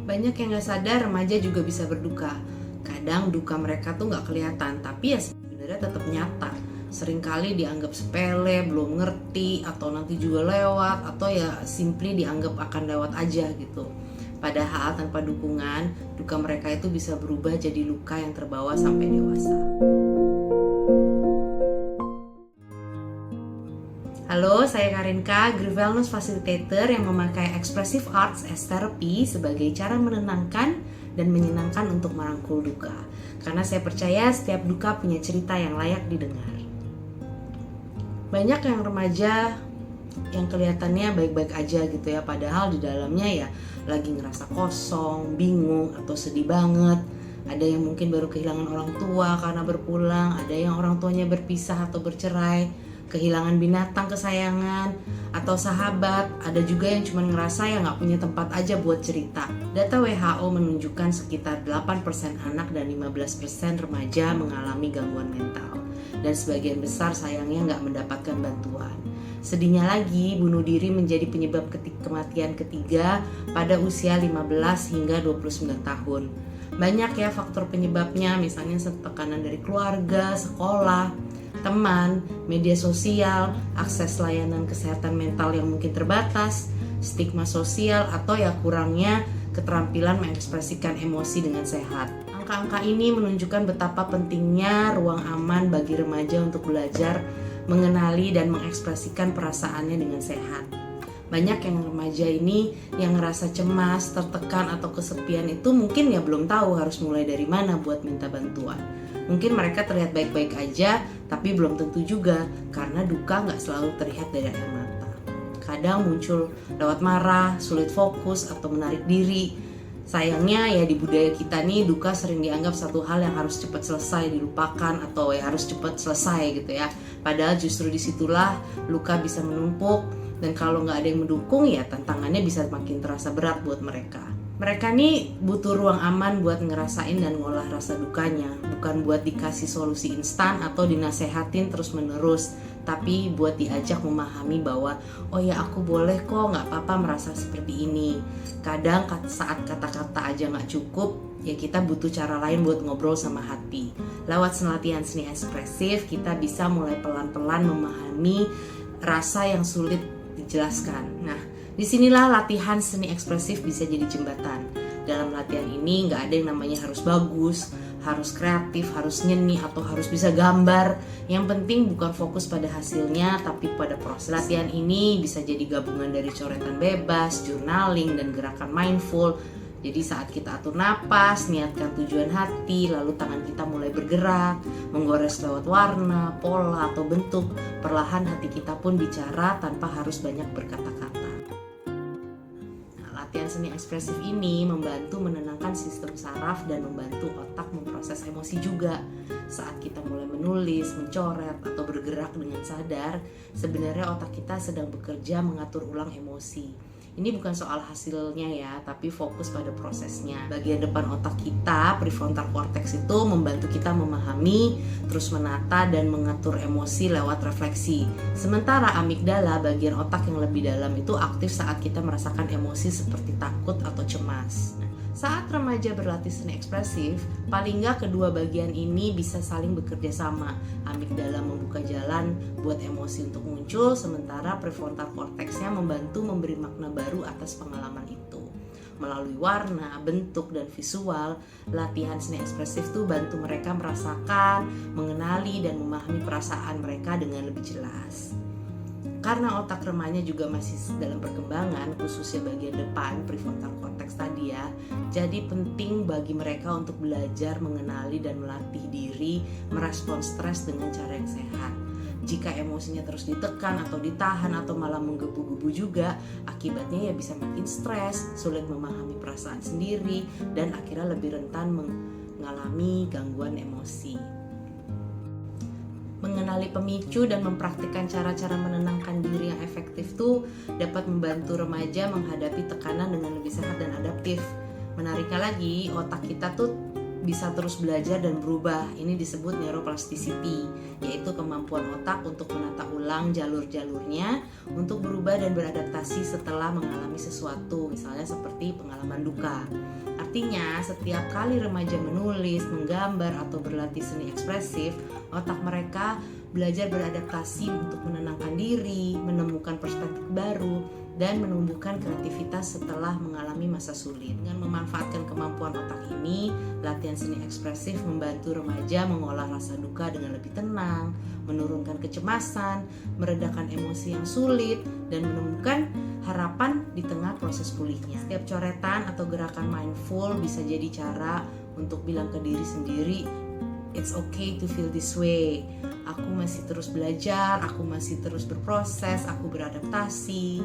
Banyak yang gak sadar remaja juga bisa berduka. Kadang duka mereka tuh gak kelihatan, tapi ya sebenarnya tetap nyata. Seringkali dianggap sepele, belum ngerti, atau nanti juga lewat, atau ya simply dianggap akan lewat aja gitu. Padahal tanpa dukungan, duka mereka itu bisa berubah jadi luka yang terbawa sampai dewasa. Halo, saya Karinka, Grief Wellness Facilitator yang memakai Expressive Arts as Therapy sebagai cara menenangkan dan menyenangkan untuk merangkul duka. Karena saya percaya setiap duka punya cerita yang layak didengar. Banyak yang remaja yang kelihatannya baik-baik aja gitu ya, padahal di dalamnya ya lagi ngerasa kosong, bingung, atau sedih banget. Ada yang mungkin baru kehilangan orang tua karena berpulang, ada yang orang tuanya berpisah atau bercerai, kehilangan binatang kesayangan atau sahabat. Ada juga yang cuma ngerasa ya gak punya tempat aja buat cerita. Data WHO menunjukkan sekitar 8% anak dan 15% remaja mengalami gangguan mental, dan sebagian besar sayangnya gak mendapatkan bantuan. Sedihnya lagi, bunuh diri menjadi penyebab kematian ketiga pada usia 15 hingga 29 tahun. Banyak ya faktor penyebabnya, misalnya tekanan dari keluarga, sekolah, teman, media sosial, akses layanan kesehatan mental yang mungkin terbatas, stigma sosial, atau ya kurangnya keterampilan mengekspresikan emosi dengan sehat. Angka-angka ini menunjukkan betapa pentingnya ruang aman bagi remaja untuk belajar, mengenali dan mengekspresikan perasaannya dengan sehat. Banyak yang remaja ini yang ngerasa cemas, tertekan, atau kesepian itu mungkin ya belum tahu harus mulai dari mana buat minta bantuan. Mungkin mereka terlihat baik-baik aja, tapi belum tentu juga, karena duka gak selalu terlihat dari air mata. Kadang muncul lewat marah, sulit fokus, atau menarik diri. Sayangnya ya di budaya kita nih, duka sering dianggap satu hal yang harus cepat selesai, dilupakan, atau ya harus cepat selesai gitu ya. Padahal justru disitulah luka bisa menumpuk, dan kalau gak ada yang mendukung ya tantangannya bisa makin terasa berat buat mereka. Mereka nih butuh ruang aman buat ngerasain dan ngolah rasa dukanya, bukan buat dikasih solusi instan atau dinasehatin terus menerus, tapi buat diajak memahami bahwa oh ya aku boleh kok gak apa-apa merasa seperti ini. Kadang saat kata-kata aja gak cukup, ya kita butuh cara lain buat ngobrol sama hati. Lewat latihan seni ekspresif, kita bisa mulai pelan-pelan memahami rasa yang sulit dijelaskan. Nah, disinilah latihan seni ekspresif bisa jadi jembatan. Dalam latihan ini gak ada yang namanya harus bagus, harus kreatif, harus nyeni, atau harus bisa gambar. Yang penting bukan fokus pada hasilnya, tapi pada proses. Latihan ini bisa jadi gabungan dari coretan bebas, journaling, dan gerakan mindful. Jadi saat kita atur napas, niatkan tujuan hati, lalu tangan kita mulai bergerak, menggores lewat warna, pola, atau bentuk. Perlahan hati kita pun bicara tanpa harus banyak berkata-kata. Latihan seni ekspresif ini membantu menenangkan sistem saraf dan membantu otak memproses emosi juga. Saat kita mulai menulis, mencoret, atau bergerak dengan sadar, sebenarnya otak kita sedang bekerja mengatur ulang emosi. Ini bukan soal hasilnya ya, tapi fokus pada prosesnya. Bagian depan otak kita, prefrontal cortex, itu membantu kita memahami, terus menata dan mengatur emosi lewat refleksi. Sementara amigdala, bagian otak yang lebih dalam, itu aktif saat kita merasakan emosi seperti takut atau cemas. Saat remaja berlatih seni ekspresif, paling nggak kedua bagian ini bisa saling bekerja sama. Amigdala membuka jalan buat emosi untuk muncul, sementara prefrontal cortex-nya membantu memberi makna baru atas pengalaman itu. Melalui warna, bentuk, dan visual, latihan seni ekspresif tuh bantu mereka merasakan, mengenali, dan memahami perasaan mereka dengan lebih jelas. Karena otak remaja juga masih dalam perkembangan, khususnya bagian depan prefrontal cortex tadi ya, jadi penting bagi mereka untuk belajar mengenali dan melatih diri merespon stres dengan cara yang sehat. Jika emosinya terus ditekan atau ditahan atau malah menggebu-gebu juga, akibatnya ya bisa makin stres, sulit memahami perasaan sendiri, dan akhirnya lebih rentan mengalami gangguan emosi. Mengenali pemicu dan mempraktikkan cara-cara menenangkan diri yang efektif tuh dapat membantu remaja menghadapi tekanan dengan lebih sehat dan adaptif. Menariknya lagi, otak kita tuh bisa terus belajar dan berubah. Ini disebut neuroplasticity, yaitu kemampuan otak untuk menata ulang jalur-jalurnya untuk berubah dan beradaptasi setelah mengalami sesuatu, misalnya seperti pengalaman duka. Artinya, setiap kali remaja menulis, menggambar, atau berlatih seni ekspresif, otak mereka belajar beradaptasi untuk menenangkan diri, menemukan perspektif baru, dan menumbuhkan kreativitas setelah mengalami masa sulit. Dengan memanfaatkan kemampuan otak ini, latihan seni ekspresif membantu remaja mengolah rasa duka dengan lebih tenang, menurunkan kecemasan, meredakan emosi yang sulit, dan menemukan harapan di tengah proses pulihnya. Setiap coretan atau gerakan mindful bisa jadi cara untuk bilang ke diri sendiri, it's okay to feel this way. Aku masih terus belajar, aku masih terus berproses, aku beradaptasi.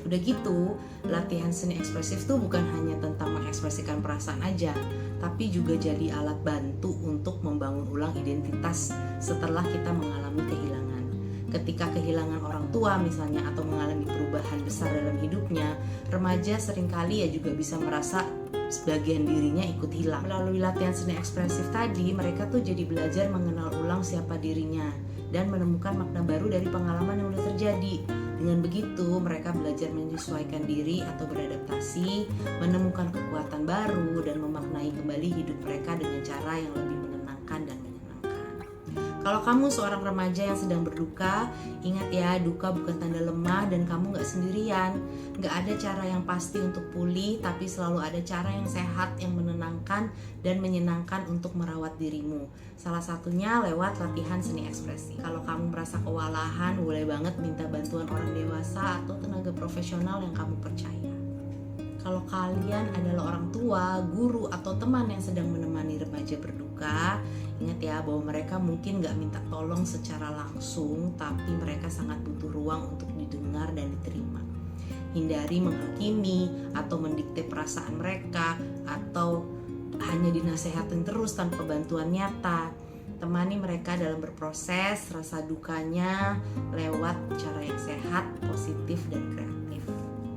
Udah gitu, latihan seni ekspresif tuh bukan hanya tentang mengekspresikan perasaan aja, tapi juga jadi alat bantu untuk membangun ulang identitas setelah kita mengalami kehilangan. Ketika kehilangan orang tua misalnya atau mengalami perubahan besar dalam hidupnya, remaja seringkali ya juga bisa merasa sebagian dirinya ikut hilang. Melalui latihan seni ekspresif tadi, mereka tuh jadi belajar mengenal ulang siapa dirinya dan menemukan makna baru dari pengalaman yang udah terjadi. Dengan begitu, mereka belajar menyesuaikan diri atau beradaptasi, menemukan kekuatan baru, dan memaknai kembali hidup mereka dengan cara yang lebih menenangkan dan menyenangkan. Kalau kamu seorang remaja yang sedang berduka, ingat ya, duka bukan tanda lemah dan kamu gak sendirian. Gak ada cara yang pasti untuk pulih, tapi selalu ada cara yang sehat, yang menenangkan dan menyenangkan untuk merawat dirimu. Salah satunya lewat latihan seni ekspresi. Kalau kamu merasa kewalahan, boleh banget minta bantuan orang dewasa atau tenaga profesional yang kamu percaya. Kalau kalian adalah orang tua, guru, atau teman yang sedang menemani remaja berduka, ingat ya bahwa mereka mungkin gak minta tolong secara langsung, tapi mereka sangat butuh ruang untuk didengar dan diterima. Hindari menghakimi atau mendikte perasaan mereka, atau hanya dinasehatin terus tanpa bantuan nyata. Temani mereka dalam berproses rasa dukanya lewat cara yang sehat, positif, dan kreatif.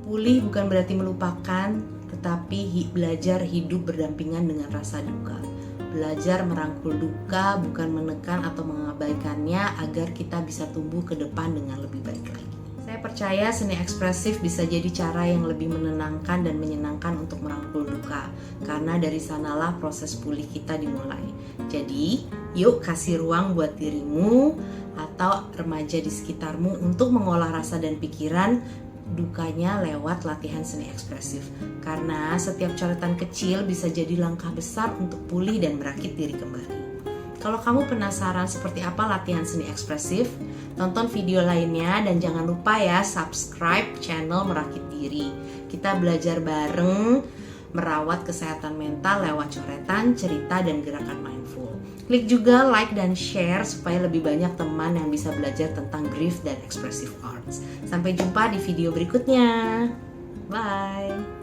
Pulih bukan berarti melupakan, tetapi belajar hidup berdampingan dengan rasa duka. Belajar merangkul duka, bukan menekan atau mengabaikannya, agar kita bisa tumbuh ke depan dengan lebih baik lagi. Saya percaya seni ekspresif bisa jadi cara yang lebih menenangkan dan menyenangkan untuk merangkul duka, karena dari sanalah proses pulih kita dimulai. Jadi, yuk kasih ruang buat dirimu atau remaja di sekitarmu untuk mengolah rasa dan pikiran dukanya lewat latihan seni ekspresif, karena setiap coretan kecil bisa jadi langkah besar untuk pulih dan merakit diri kembali. Kalau kamu penasaran seperti apa latihan seni ekspresif, tonton video lainnya dan jangan lupa ya subscribe channel Merakit Diri. Kita belajar bareng merawat kesehatan mental lewat coretan, cerita, dan gerakan mindful. Klik juga like dan share supaya lebih banyak teman yang bisa belajar tentang grief dan expressive arts. Sampai jumpa di video berikutnya. Bye.